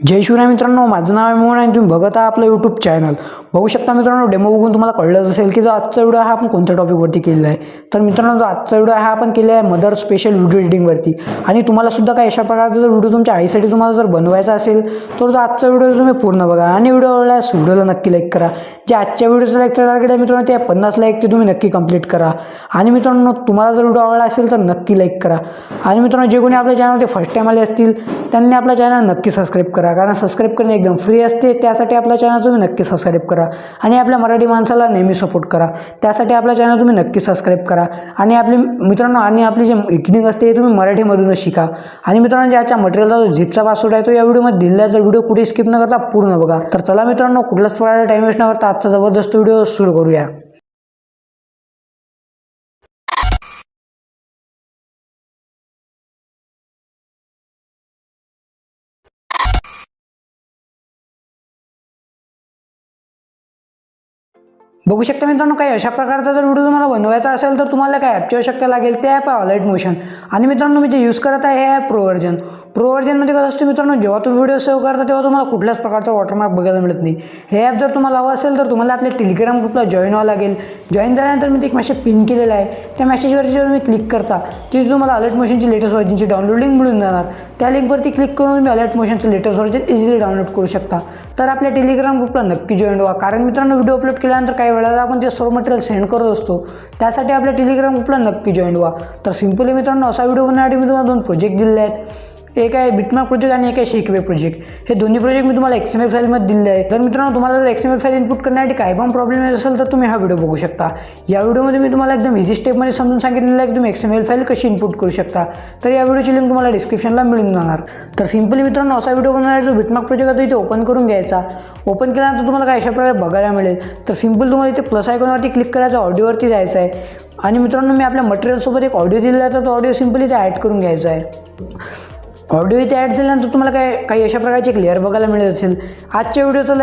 जय शिवराय मित्रांनो, माझं नाव आहे मोहन आणि तुम्ही बघत आहात आपलं यूट्यूब चॅनल. बघू शकता मित्रांनो, डेमो बघून तुम्हाला कळलंच असेल की जो आजचा व्हिडिओ हा आपण कोणत्या टॉपिकवरती केलेला आहे. तर मित्रांनो, जो आजचा व्हिडिओ हा आपण केला आहे मदर स्पेशल व्हिडिओ एडिटिंगवरती. आणि तुम्हाला सुद्धा काही अशा प्रकारचा जर व्हिडिओ तुमच्या आईसाठी तुम्हाला जर बनवायचा असेल तर जो आजचा व्हिडिओ तुम्ही पूर्ण बघा आणि व्हिडिओ आवडल्यास व्हिडिओला नक्की लाईक करा. जे आजच्या व्हिडिओचं लाईकचं टार्गेट आहे मित्रांनो ते 50 लाईक ते तुम्ही नक्की कंप्लीट करा. आणि मित्रांनो, तुम्हाला जर व्हिडिओ आवडला असेल तर नक्की लाईक करा. आणि मित्रांनो, जे कोणी आपल्या चॅनलवरती फर्स्ट टाईम आले असतील त्यांनी आपल्या चॅनल नक्की सबस्क्राईब करा, कारण सबस्क्राईब करणे एकदम फ्री असते. त्यासाठी आपल्या चॅनल तुम्ही नक्की सबस्क्राईब करा आणि आपल्या मराठी माणसाला नेहमी सपोर्ट करा. त्यासाठी आपल्या चॅनल तुम्ही नक्की सबस्क्राईब करा. आणि आपली मित्रांनो आपली जे एडिटिंग असते हे तुम्ही मराठीमधूनच शिका. आणि मित्रांनो, ज्याच्या मटेरियलचा जो झिपचा पासवर्ड आहे तो या व्हिडिओमध्ये दिला आहे. जर व्हिडिओ कुठे स्किप न करता पूर्ण बघा. तर चला मित्रांनो, कुठल्याच प्रकारे टाईम वेस्ट न करता आजचा जबरदस्त व्हिडिओ सुरू करूया. बघू शकता मित्रांनो, काही अशा प्रकारचा जर व्हिडिओ तुम्हाला बनवायचा असेल तर तुम्हाला काय ॲपची आवश्यकता लागेल. ते ॲप आहे अलाइट मोशन. आणि मित्रांनो, मी जे यूज करत आहे हे आहे प्रो व्हर्जन. प्रो व्हर्जनमध्ये कसं असतं मित्रांनो, जेव्हा तुम्ही व्हिडिओ सेव्ह करता तेव्हा तुम्हाला कुठल्याच प्रकारचा वॉटरमार्क बघायला मिळत नाही. हे ॲप जर तुम्हाला हवं असेल तर तुम्हाला आपल्या टेलिग्राम ग्रुपला जॉईन व्हावं लागेल. जॉईन झाल्यानंतर मी एक मेसेज पिन केलेला आहे. त्या मेसेजवरती जेव्हा तुम्ही क्लिक करता तिथे तुम्हाला अलाइट मोशनची लेटेस्ट व्हर्जनची डाउनलोड लिंक मिळून जाणार. त्या लिंकवरती क्लिक करून तुम्ही अलाइट मोशनचं लेटेस्ट व्हर्जन इझिली डाउनलोड करू शकता. तर आपल्या टेलिग्राम ग्रुपला नक्की जॉईन व्हा, कारण मित्रांनो व्हिडिओ अपलोड केल्यानंतर काही वेळेला आपण ते सर्व मटेरियल सेंड करत असतो. त्यासाठी आपल्या टेलिग्राम ग्रुपला नक्की जॉईन व्हा. तर सिंपली मित्रांनो, असा व्हिडिओ बनवण्यासाठी मी तुम्हाला 2 प्रोजेक्ट दिले आहेत. एक आहे बिटमॅप प्रोजेक्ट आणि एक आहे शेकवे प्रोजेक्ट. हे दोन्ही प्रोजेक्ट मी तुम्हाला XML फाईलमध्ये दिले आहे. तर मित्रांनो, तुम्हाला जर XML फाईल इनपुट करण्यासाठी काही पण प्रॉब्लेम येत असेल तर तुम्ही हा व्हिडिओ बघू शकता. या व्हिडिओमध्ये मी तुम्हाला एकदम इझी स्टेपमध्ये समजून सांगितलेलं आहे की तुम्ही XML फाईल कशी इनपुट करू शकता. तर या व्हिडिओची लिंक तुम्हाला डिस्क्रिप्शनला मिळून जाणार. तर सिंपली मित्रांनो, असा व्हिडिओ बनवण्यासाठी जो बिटमॅप प्रोजेक्ट आहे तो इथे ओपन करून घ्यायचा. ओपन केल्यानंतर तुम्हाला काय अशा प्रकारे बघायला मिळेल. तर सिंपल तुम्हाला इथे प्लस आयकॉनवरती क्लिक करायचं, ऑडिओवरती जायचं आहे. आणि मित्रांनो, मी आपल्या मटेरियलसोबत एक ऑडिओ दिलेला आहे तर तो ऑडिओ सिंपली इथे ॲड करून घ्यायचा आहे. ऑडिओ इथे ॲड झाल्यानंतर तुम्हाला काही अशा प्रकारचे एक लेअर बघायला मिळत असेल. आजच्या व्हिडिओचं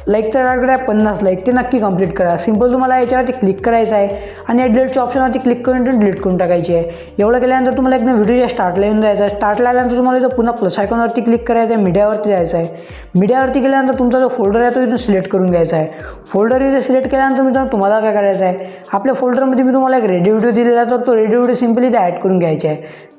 लाईकचा टार्गेट आहे 50 लाईक, ते नक्की कंप्लीट करा. सिंपल तुम्हाला याच्यावरती क्लिक करायचं आहे आणि डिलीटच्या ऑप्शनवरती क्लिक करून डिलीट करून टाकायची आहे. एवढं केल्यानंतर तुम्हाला एकदम व्हिडिओच्या स्टार्टला येऊन जायचं आहे. स्टार्टला आल्यानंतर तुम्हाला इथं पुन्हा प्लस आयकॉनवरती क्लिक करायचं आहे, मीडियावरती जायचं आहे. मीडियावरती गेल्यानंतर तुमचा जो फोल्डर आहे तो इथून सिलेक्ट करून घ्यायचा आहे. फोल्डर इथे सिलेक्ट केल्यानंतर मित्रांनो तुम्हाला काय करायचं आहे, आपल्या फोल्डरमध्ये मी तुम्हाला एक रेडी व्हिडिओ दिलेला आहे तर तो रेडी व्हिडिओ सिंपली इथे ॲड करून घ्यायचा आहे.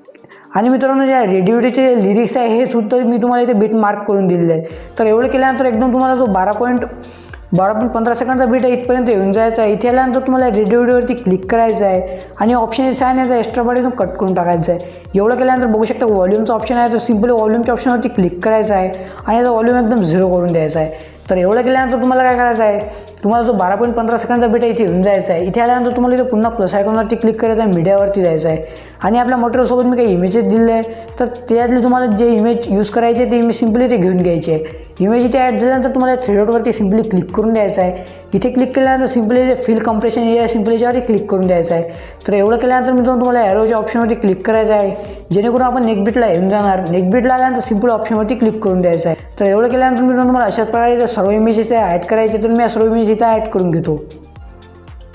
आणि मित्रांनो, ज्या रेडी व्हिडिओचे लिरिक्स आहे हे सुद्धा मी तुम्हाला इथे बीट मार्क करून दिलेले आहे. तर एवढं केल्यानंतर एकदम तुम्हाला जो 12.15 सेकंडचा बीट आहे इथपर्यंत येऊन जायचा आहे. इथे आल्यानंतर तुम्हाला रेडी व्हिडिओवरती क्लिक करायचं आहे आणि ऑप्शन आहे याचा एक्स्ट्रा पार्ट इथून कट करून टाकायचं आहे. एवढं केल्यानंतर बघू शकता व्हॉल्यूमचा ऑप्शन आहे तर सिंपली व्हॉल्यूमच्या ऑप्शनवरती क्लिक करायचं आहे आणि याचा व्हॉल्यूम एकदम 0 करून द्यायचा आहे. तर एवढं केल्यानंतर तुम्हाला काय करायचं आहे, तुम्हाला जो 12.15 सेकंडचा बीट आहे इथे येऊन जायचा आहे. इथे आल्यानंतर तुम्हाला इथे पुन्हा प्लस आयकॉनवरती क्लिक करायचं आहे, मीडियावरती जायचं आहे. आणि आपल्या मटेरियलसोबत मी काही इमेजेस दिले आहे तर त्यातले तुम्हाला जे इमेज यूज करायचे ते इमेज सिंपली ते घेऊन घ्यायचे आहे. इमेज इथे ॲड झाल्यानंतर तुम्हाला 3 डॉटवरती सिंपली क्लिक करून द्यायचं आहे. इथे क्लिक केल्यानंतर simply fill compression area simply याच्यावरती क्लिक करून द्यायचं आहे. तर एवढं केल्यानंतर मित्रांनो तुम्हाला ॲरोच्या ऑप्शनवरती क्लिक करायचं आहे, जेणेकरून आपण नेक बीटला येऊन जाणार. नेक बीटला आल्यानंतर सिंपल ऑप्शनवरती क्लिक करून द्यायचं आहे. तर एवढं केल्यानंतर मित्रांनो तुम्हाला अशाच प्रकारे सर्व इमेजेस ॲड करायचे तर मी या सर्व इमेज इथे ॲड करून घेतो.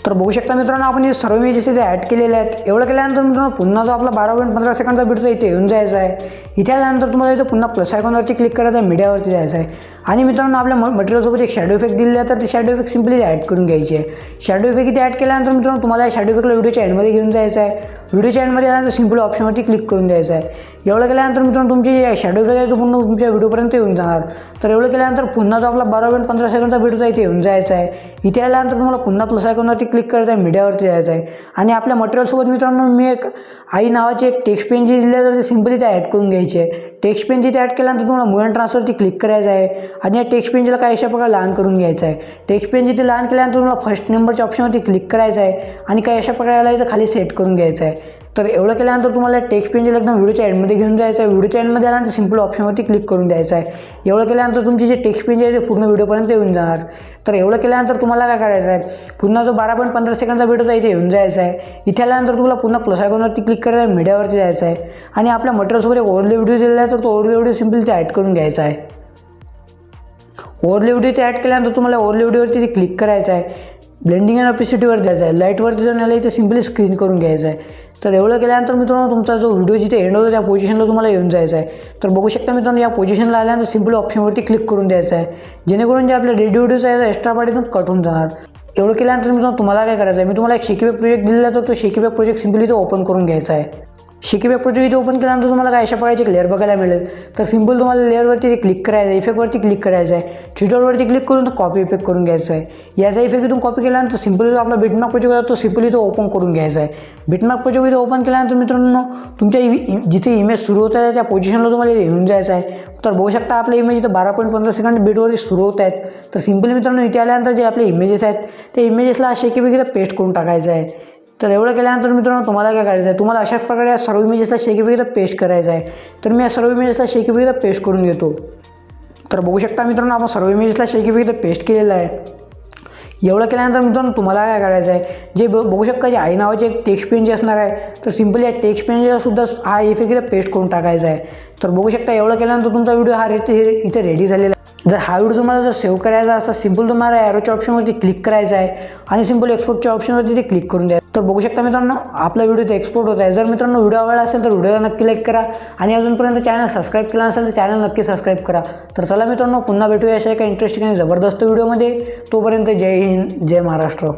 तर बघू शकता मित्रांनो, आपण हे सर्व इमेजेस इथे ॲड केलेले आहेत. एवढं केल्यानंतर मित्रांनो पुन्हा जो आपला 12.15 सेकंडचा बीटचा इथे येऊन जायचा आहे. इथे आल्यानंतर तुम्हाला इथे पुन्हा प्लस आयकॉनवरती क्लिक करायचं आहे, मीडियावरती जायचं आहे. आणि मित्रांनो, आपल्या मटेरियलसोबत एक शॅडो इफेक्ट दिलेला आहे तर ती शॅडो इफेक्ट सिंपली ॲड करून घ्यायची आहे. शॅडो इफेक्ट इथे ॲड केल्यानंतर मित्रांनो तुम्हाला या शॅडो इफेक्टला व्हिडिओच्या एंडमध्ये घेऊन जायचं आहे. व्हिडिओच्या एंडमध्ये आल्यानंतर सिंपल ऑप्शनवरती क्लिक करून द्यायचं आहे. एवढं केल्यानंतर मित्रांनो तुमची जे शॅडो इफेक्ट आहे तो पूर्ण तुमच्या व्हिडिओपर्यंत येऊन जाणार. तर एवढं केल्यानंतर पुन्हा जो आपला 12.15 सेकंडचा व्हिडिओ इथे येऊन जायचा आहे. इथे आल्यानंतर तुम्हाला पुन्हा प्लस आयकॉनवरती क्लिक करायचं आहे, मीडियावरती जायचं आहे. आणि आपल्या मटेरियलसोबत मित्रांनो मी एक आई नावाची एक टेक्स्ट पेन जी दिली आहे तर ती सिंपली ते ॲड करून घ्यायची आहे. टेक्स्ट पेन जिथे ॲड केल्यानंतर तुम्हाला मूव अँड ट्रान्सफरवरती क्लिक करायचं आहे आणि या टेक्स्ट पेनला काही अशा प्रकारे लहान करून घ्यायचं आहे. टेक्स्ट पेन जिथे लहान केल्यानंतर तुम्हाला फर्स्ट नंबरच्या ऑप्शनवरती क्लिक करायचं आहे आणि काही अशा प्रकारे इथं खाली सेट करून घ्यायचं आहे. तर एवढं केल्यानंतर तुम्हाला टेक्स्ट पेनला एकदम व्हिडिओच्या एंडमध्ये घेऊन जायचं आहे. व्हिडिओच्या एंडमध्ये आल्यानंतर सिंपल ऑप्शनवरती क्लिक करून द्यायचं आहे. एवढं केल्यानंतर तुमची जे टेक्स्ट पेन आहे ते पूर्ण व्हिडिओपर्यंत येऊन जाणार. तर एवढं केल्यानंतर तुम्हाला काय करायचं आहे, पुन्हा जो 12.15 सेकंडचा व्हिडिओ इथे येऊन जायचा आहे. इथे आल्यानंतर तुम्हाला पुन्हा प्लस आयकॉनवरती क्लिक करायचं आहे, मीडियावरती जायचं आहे. आणि आपल्या मटेरियलसोबत एक ओव्हरले व्हिडिओ दिलेला आहे तर तो ओव्हरले व्हिडिओ सिंपली ते ॲड करून घ्यायचा आहे. ओव्हरले व्हिडिओ ते ॲड केल्यानंतर तुम्हाला ओव्हरले व्हिडिओवरती क्लिक करायचं आहे. ब्लेंडिंग अँड ऑपेसिटीवर जायचं आहे. लाईटवरती जाऊन याला इथे सिंपली स्क्रीन करून घ्यायचं आहे. तर एवढं केल्यानंतर मित्रांनो तुमचा जो व्हिडिओ जिथे एंड होतो त्या पोझिशनला तुम्हाला येऊन जायचं आहे. तर बघू शकता मित्रांनो या पोझिशनला आल्यानंतर सिम्पल ऑप्शनवरती क्लिक करून द्यायचं आहे, जेणेकरून जे आपले रेडी व्हिडिओज आहे एक्स्ट्रा पार्ट इथून कट होऊन जाणार. एवढं केल्यानंतर मित्रांनो तुम्हाला काय करायचं आहे, मी तुम्हाला एक शेकीबॅक प्रोजेक्ट दिलेला तर तो शेकीबॅक प्रोजेक्ट सिम्पली इथे ओपन करून घ्यायचा आहे. शेकीबॅक प्रोजेक्ट इथे ओपन केल्यानंतर तुम्हाला काय अशा प्रकारचे एक लेअर बघायला मिळेल. तर सिम्पल तुम्हाला लेअरवरती क्लिक करायचं आहे, इफेक्टवरती क्लिक करायचं आहे, ट्विटरवरती क्लिक करून कॉपी इफेक्ट करून घ्यायचं आहे. याचा इफेक्ट इथून कॉपी केल्यानंतर सिम्पली जो आपला बिटमार्क प्रोजेक्ट आहे तो सिम्पली इथे ओपन करून घ्यायचा आहे. बिटमार्क प्रोजेक्ट इथे ओपन केल्यानंतर मित्रांनो तुमच्या जिथे इमेज सुरू होत आहे त्या पोझिशनला तुम्हाला येऊन जायचं आहे. तर बघू शकता आपले इमेज इथे 12.15 सेकंड बीटवरती सुरू होत आहेत. तर सिम्पली मित्रांनो इथे आल्यानंतर जे आपले इमेजेस आहेत त्या इमेजेसला शेकीबॅक इथे पेस्ट करून टाकायचं आहे. तर एवढं केल्यानंतर मित्रांनो तुम्हाला काय करायचं आहे, तुम्हाला अशाच प्रकारे या सर्व इमेजेसला शेकीबॅक इथे पेस्ट करायचं आहे. तर मी या सर्व इमेजेसला शेकीबॅक इथे पेस्ट करून घेतो. तर बघू शकता मित्रांनो आपण सर्व इमेजेसला शेकीबॅक इथे पेस्ट केलेलं आहे. एवढं केल्यानंतर मित्रांनो तुम्हाला काय करायचं आहे, जे बघू शकता जे आई नावाचे एक टेक्स्ट पेन जे असणार आहे तर सिम्पली या टेक्स्ट पेनला सुद्धा हा इफेक्ट इथे पेस्ट करून टाकायचा आहे. तर बघू शकता एवढं केल्यानंतर तुमचा व्हिडिओ हा इथे रेडी झालेला आहे. जर हा व्हिडिओ तुम्हाला जर सेव्ह करायचा असता सिम्पल तुम्हाला ॲरोच्या ऑप्शनवरती क्लिक करायचं आहे आणि सिम्पल एक्सपोर्टच्या ऑप्शनवरती ते क्लिक करून द्या. तर बघू शकता मित्रांनो आपला व्हिडिओ ते एक्सपोर्ट होत आहे. जर मित्रांनो व्हिडिओ आवडला असेल तर व्हिडिओला नक्की लाईक करा आणि अजूनपर्यंत चॅनल सबस्क्राईब केला असेल तर चॅनल नक्की सबस्क्राईब करा. तर चला मित्रांनो पुन्हा भेटूया अशा एका इंटरेस्टिंग आणि जबरदस्त व्हिडिओमध्ये. तोपर्यंत जय हिंद, जय महाराष्ट्र.